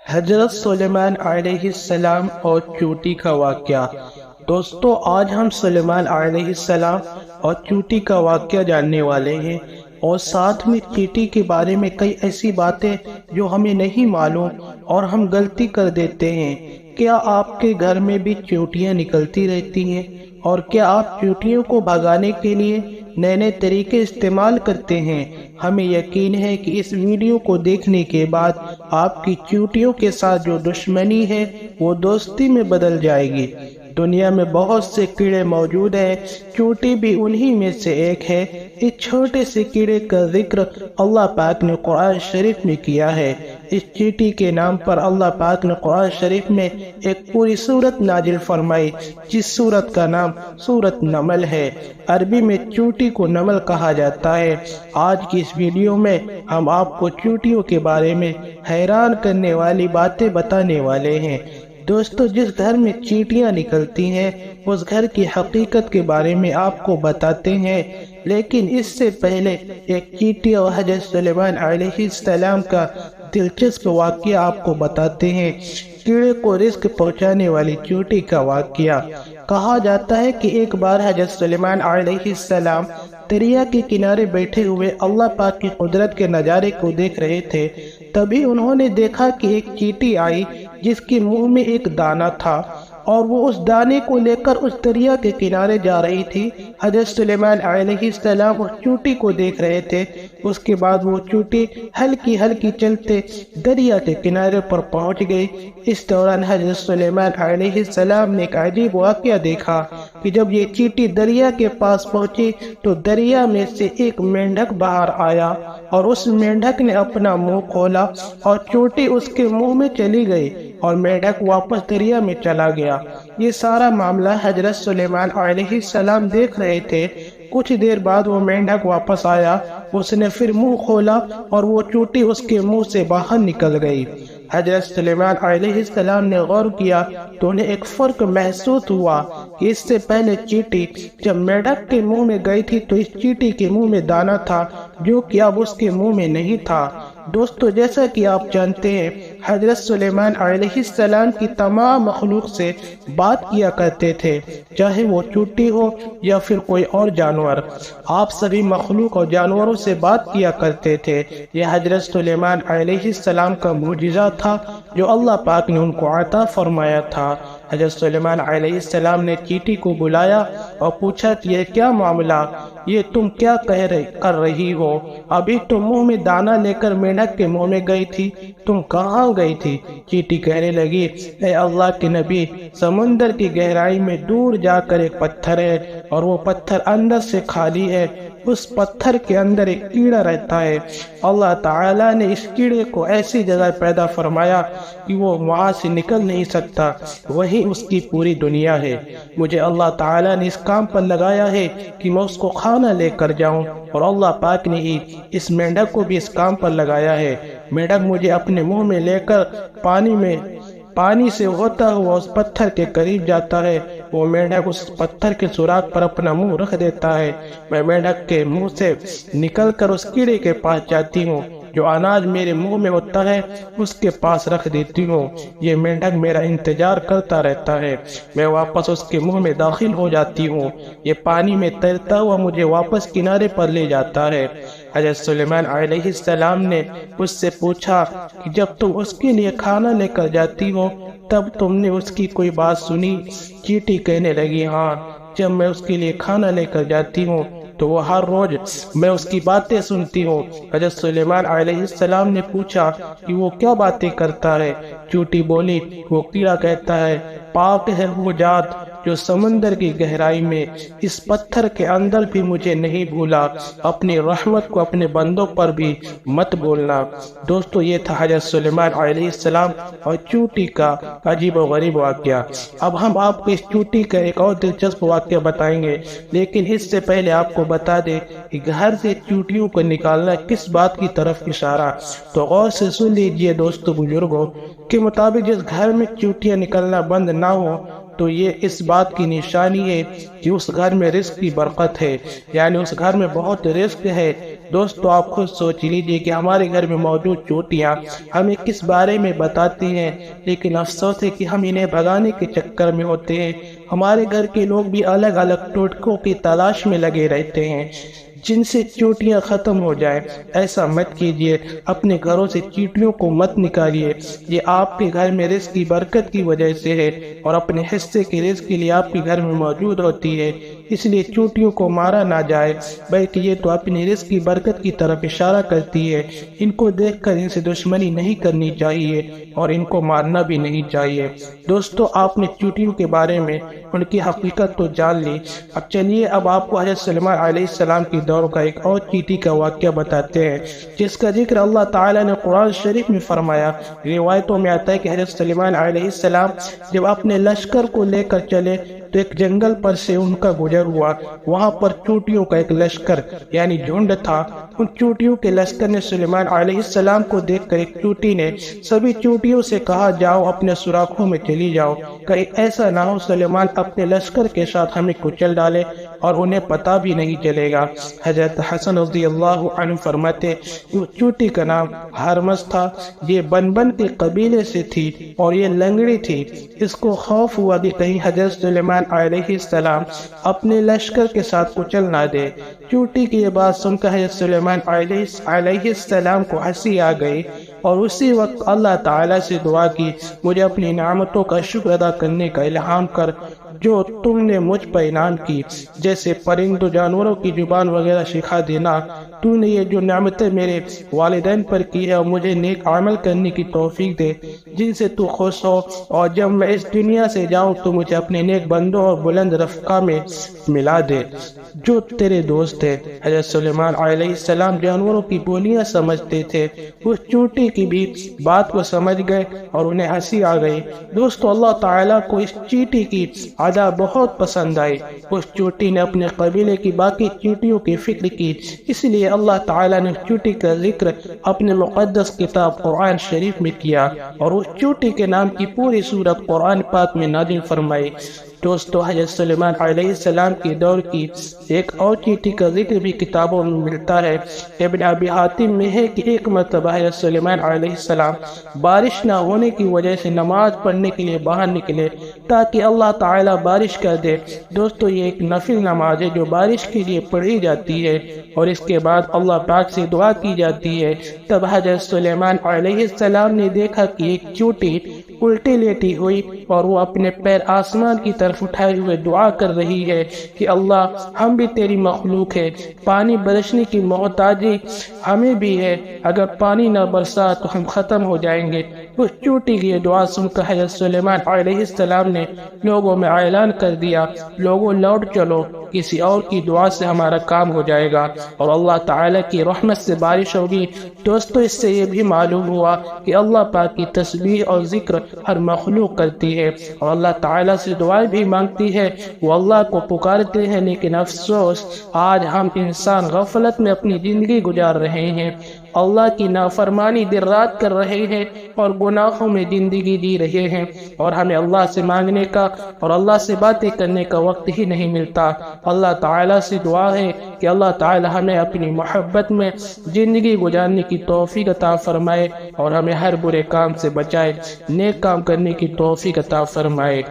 حضرت سلیمان علیہ السلام اور چیونٹی کا واقعہ۔ دوستو، آج ہم سلیمان علیہ السلام اور چیونٹی کا واقعہ جاننے والے ہیں، اور ساتھ میں چیونٹی کے بارے میں کئی ایسی باتیں جو ہمیں نہیں معلوم اور ہم غلطی کر دیتے ہیں۔ کیا آپ کے گھر میں بھی چیونٹیاں نکلتی رہتی ہیں؟ اور کیا آپ چیونٹیوں کو بھگانے کے لیے نئے نئے طریقے استعمال کرتے ہیں؟ ہمیں یقین ہے کہ اس ویڈیو کو دیکھنے کے بعد آپ کی چیونٹیوں کے ساتھ جو دشمنی ہے وہ دوستی میں بدل جائے گی۔ دنیا میں بہت سے کیڑے موجود ہیں، چیونٹی بھی انہی میں سے ایک ہے۔ اس چھوٹے سے کیڑے کا ذکر اللہ پاک نے قرآن شریف میں کیا ہے۔ اس چیونٹی کے نام پر اللہ پاک نے قرآن شریف میں ایک پوری سورت نازل فرمائی، جس سورت کا نام سورت نمل ہے۔ عربی میں چیونٹی کو نمل کہا جاتا ہے۔ آج کی اس ویڈیو میں ہم آپ کو چیونٹیوں کے بارے میں حیران کرنے والی باتیں بتانے والے ہیں۔ دوستو، جس گھر میں چیونٹیاں نکلتی ہیں اس گھر کی حقیقت کے بارے میں آپ کو بتاتے ہیں، لیکن اس سے پہلے ایک چیونٹی اور حضرت سلیمان علیہ السلام کا دلچسپ واقعہ آپ کو بتاتے ہیں۔ کیڑے کو رزق پہنچانے والی چیونٹی کا واقعہ۔ کہا جاتا ہے کہ ایک بار حضرت سلیمان علیہ السلام دریا کے کنارے بیٹھے ہوئے اللہ پاک کی قدرت کے نظارے کو دیکھ رہے تھے۔ تبھی انہوں نے دیکھا کہ ایک چیونٹی آئی جس کے منہ میں ایک دانہ تھا، اور وہ اس دانے کو لے کر اس دریا کے کنارے جا رہی تھی۔ حضرت سلیمان علیہ السلام اس چیونٹی کو دیکھ رہے تھے۔ اس کے بعد وہ چیونٹی ہلکی ہلکی چلتے دریا کے کنارے پر پہنچ گئی۔ اس دوران حضرت سلیمان علیہ السلام نے ایک عجیب واقعہ دیکھا کہ جب یہ چیونٹی دریا کے پاس پہنچی تو دریا میں سے ایک مینڈک باہر آیا، اور اس مینڈک نے اپنا منہ کھولا اور چیونٹی اس کے منہ میں چلی گئی اور مینڈک واپس دریا میں چلا گیا۔ یہ سارا معاملہ حضرت سلیمان علیہ السلام دیکھ رہے تھے۔ کچھ دیر بعد وہ مینڈک واپس آیا، اس نے پھر منہ کھولا اور وہ چیونٹی اس کے منہ سے باہر نکل گئی۔ حضرت سلیمان علیہ السلام نے غور کیا تو انہیں ایک فرق محسوس ہوا کہ اس سے پہلے چیونٹی جب مینڈک کے منہ میں گئی تھی تو اس چیونٹی کے منہ میں دانہ تھا جو کہ اب اس کے منہ میں نہیں تھا۔ دوستو، جیسا کہ آپ جانتے ہیں حضرت سلیمان علیہ السلام کی تمام مخلوق سے بات کیا کرتے تھے، چاہے وہ چیونٹی ہو یا پھر کوئی اور جانور۔ آپ سبھی مخلوق اور جانوروں سے بات کیا کرتے تھے۔ یہ حضرت سلیمان علیہ السلام کا معجزہ تھا جو اللہ پاک نے ان کو عطا فرمایا تھا۔ حضرت سلیمان علیہ السلام نے چیونٹی کو بلایا اور پوچھا کہ یہ کیا معاملہ، یہ تم کیا کر رہی ہو؟ ابھی تم منہ میں دانہ لے کر مینڈک کے منہ میں گئی تھی، تم کہاں گئی تھی؟ چیونٹی کہنے لگی، اے اللہ کے نبی، سمندر کی گہرائی میں دور جا کر ایک پتھر ہے، اور وہ پتھر اندر سے خالی ہے۔ اس پتھر کے اندر ایک کیڑا رہتا ہے۔ اللہ تعالیٰ نے اس کیڑے کو ایسی جگہ پیدا فرمایا کہ وہ وہاں سے نکل نہیں سکتا، وہی اس کی پوری دنیا ہے۔ مجھے اللہ تعالیٰ نے اس کام پر لگایا ہے کہ میں اس کو کھانا لے کر جاؤں، اور اللہ پاک نے ہی اس مینڈک کو بھی اس کام پر لگایا ہے۔ مینڈک مجھے اپنے منہ میں لے کر پانی سے ہوتا ہوا اس پتھر کے قریب جاتا ہے۔ وہ مینڈک اس پتھر کے سوراخ پر اپنا منہ رکھ دیتا ہے۔ میں مینڈک کے منہ سے نکل کر اس کیڑے کے پاس جاتی ہوں، جو اناج میرے منہ میں ہوتا ہے اس کے پاس رکھ دیتی ہوں۔ یہ مینڈک میرا انتظار کرتا رہتا ہے۔ میں واپس اس کے منہ میں داخل ہو جاتی ہوں۔ یہ پانی میں تیرتا ہوا مجھے واپس کنارے پر لے جاتا ہے۔ حضرت سلیمان علیہ السلام نے اس سے پوچھا کہ جب تم اس کے لیے کھانا لے کر جاتی ہو تب تم نے اس کی کوئی بات سنی؟ چیونٹی کہنے لگی، ہاں، جب میں اس کے لیے کھانا لے کر جاتی ہوں تو وہ ہر روز میں اس کی باتیں سنتی ہوں۔ حضرت سلیمان علیہ السلام نے پوچھا کہ وہ کیا باتیں کرتا ہے؟ چیونٹی بولی، وہ کیڑا کہتا ہے، پاک ہے وہ ذات جو سمندر کی گہرائی میں اس پتھر کے اندر بھی مجھے نہیں بھولا، اپنی رحمت کو اپنے بندوں پر بھی مت بولنا۔ دوستو، یہ تھا حضرت سلیمان علیہ السلام اور چیونٹی کا عجیب و غریب واقعہ۔ اب ہم آپ کو اس چیونٹی کا ایک اور دلچسپ واقعہ بتائیں گے، لیکن اس سے پہلے آپ کو بتا دیں کہ گھر سے چیونٹیوں کو نکالنا کس بات کی طرف اشارہ۔ تو غور سے سن لیجئے دوستو بزرگوں، کے مطابق جس گھر میں چیونٹیاں نکلنا بند نہ ہو تو یہ اس بات کی نشانی ہے کہ اس گھر میں رزق کی برکت ہے، یعنی اس گھر میں بہت رزق ہے۔ دوستو آپ خود سوچ لیجئے کہ ہمارے گھر میں موجود چوٹیاں ہمیں کس بارے میں بتاتی ہیں، لیکن افسوس ہے کہ ہم انہیں بھگانے کے چکر میں ہوتے ہیں۔ ہمارے گھر کے لوگ بھی الگ الگ ٹوٹکوں کی تلاش میں لگے رہتے ہیں جن سے چوٹیاں ختم ہو جائیں۔ ایسا مت کیجیے، اپنے گھروں سے چیونٹیوں کو مت نکالیے، یہ آپ کے گھر میں رزق کی برکت کی وجہ سے ہے اور اپنے حصے کے رزق کے لیے آپ کے گھر میں موجود ہوتی ہے، اس لیے چیونٹیوں کو مارا نہ جائے، بلکہ یہ تو اپنے رزق کی برکت کی طرف اشارہ کرتی ہے۔ ان کو دیکھ کر ان سے دشمنی نہیں کرنی چاہیے اور ان کو مارنا بھی نہیں چاہیے۔ دوستو آپ نے چیونٹیوں کے بارے میں ان کی حقیقت تو جان لی، اب چلیے اب آپ کو حضرت سلیمان علیہ السلام کی دور کا ایک اور چیٹی کا واقعہ بتاتے ہیں جس کا ذکر اللہ تعالیٰ نے قرآن شریف میں فرمایا۔ روایتوں میں آتا ہے کہ حضرت سلیمان علیہ السلام جب اپنے لشکر کو لے کر چلے تو ایک جنگل پر سے ان کا گزر ہوا، وہاں پر چوٹیوں کا ایک لشکر یعنی جھنڈ تھا۔ ان چوٹیوں کے لشکر نے سلیمان علیہ السلام کو دیکھ کر ایک چوٹی نے سبھی چوٹیوں سے کہا جاؤ اپنے سوراخوں میں چلی جاؤ، کہیں ایسا نہ ہو سلیمان اپنے لشکر کے ساتھ ہمیں کچل ڈالے اور انہیں پتہ بھی نہیں چلے گا۔ حضرت حسن رضی اللہ عنہ فرماتے وہ چوٹی کا نام ہرمز تھا، یہ بن کے قبیلے سے تھی اور یہ لنگڑی تھی۔ اس کو خوف ہوا کہ کہیں حضرت سلیمان علیہ السلام اپنے لشکر کے ساتھ کچل نہ دے۔ چوٹی کی یہ بات سن کر حضرت سلیمان علیہ السلام کو ہنسی آ گئی اور اسی وقت اللہ تعالیٰ سے دعا کی مجھے اپنی نعمتوں کا شکر ادا کرنے کا الہام کر جو تم نے مجھ پر انعام کی، جیسے پرند و جانوروں کی زبان وغیرہ سکھا دینا۔ تو نے یہ جو نعمتیں میرے والدین پر کی ہے اور مجھے نیک عمل کرنے کی توفیق دے جن سے تو خوش ہو، اور جب میں اس دنیا سے جاؤں تو مجھے اپنے نیک بندوں اور بلند رفقا میں ملا دے جو تیرے دوست ہے۔ حضرت سلیمان علیہ السلام جانوروں کی بولیاں سمجھتے تھے، اس چوٹی کی بھی بات کو سمجھ گئے اور انہیں ہنسی آ گئی۔ دوستو اللہ تعالیٰ کو اس چیٹی کی ادا بہت پسند آئی، اس چوٹی نے اپنے قبیلے کی باقی چیٹیوں کی فکر کی، اس لیے اللہ تعالیٰ نے اس چوٹی کا ذکر اپنے مقدس کتاب قرآن شریف میں کیا اور اس چوٹی کے نام کی پوری سورت قرآن پاک میں نازل فرمائی۔ دوستو حضرت سلیمان علیہ السلام کی دور کی ایک اور چیٹی کا ذکر بھی کتابوں میں ملتا ہے۔ ابن ابی حاتم میں ہے کہ ایک مرتبہ حضرت سلیمان علیہ السلام بارش نہ ہونے کی وجہ سے نماز پڑھنے کے لیے باہر نکلے تاکہ اللہ تعالیٰ بارش کر دے۔ دوستو یہ ایک نفل نماز ہے جو بارش کے لیے پڑھی جاتی ہے اور اس کے بعد اللہ پاک سے دعا کی جاتی ہے۔ تب حضرت سلیمان علیہ السلام نے دیکھا کہ ایک چوٹی الٹی لیٹی ہوئی اور وہ اپنے پیر آسمان کی طرف اٹھائے ہوئے دعا کر رہی ہے کہ اللہ ہم بھی تیری مخلوق ہے، پانی برسنے کی محتاجی ہمیں بھی ہے، اگر پانی نہ برسا تو ہم ختم ہو جائیں گے۔ اس چوٹی کی یہ دعا سن کر حضرت سلیمان علیہ السلام نے لوگوں میں اعلان کر دیا لوگوں لوٹ چلو، کسی اور کی دعا سے ہمارا کام ہو جائے گا اور اللہ تعالیٰ کی رحمت سے بارش ہوگی۔ دوستو اس سے یہ بھی معلوم ہوا کہ اللہ پاک کی تسبیح اور ذکر ہر مخلوق کرتی ہے اور اللہ تعالیٰ سے دعائیں بھی مانگتی ہے، وہ اللہ کو پکارتے ہیں، لیکن افسوس آج ہم انسان غفلت میں اپنی زندگی گزار رہے ہیں، اللہ کی نافرمانی دن رات کر رہے ہیں اور گناہوں میں زندگی جی رہے ہیں، اور ہمیں اللہ سے مانگنے کا اور اللہ سے باتیں کرنے کا وقت ہی نہیں ملتا۔ اللہ تعالیٰ سے دعا ہے کہ اللہ تعالیٰ ہمیں اپنی محبت میں زندگی گزارنے کی توفیق عطا فرمائے اور ہمیں ہر برے کام سے بچائے، نیک کام کرنے کی توفیق عطا فرمائے۔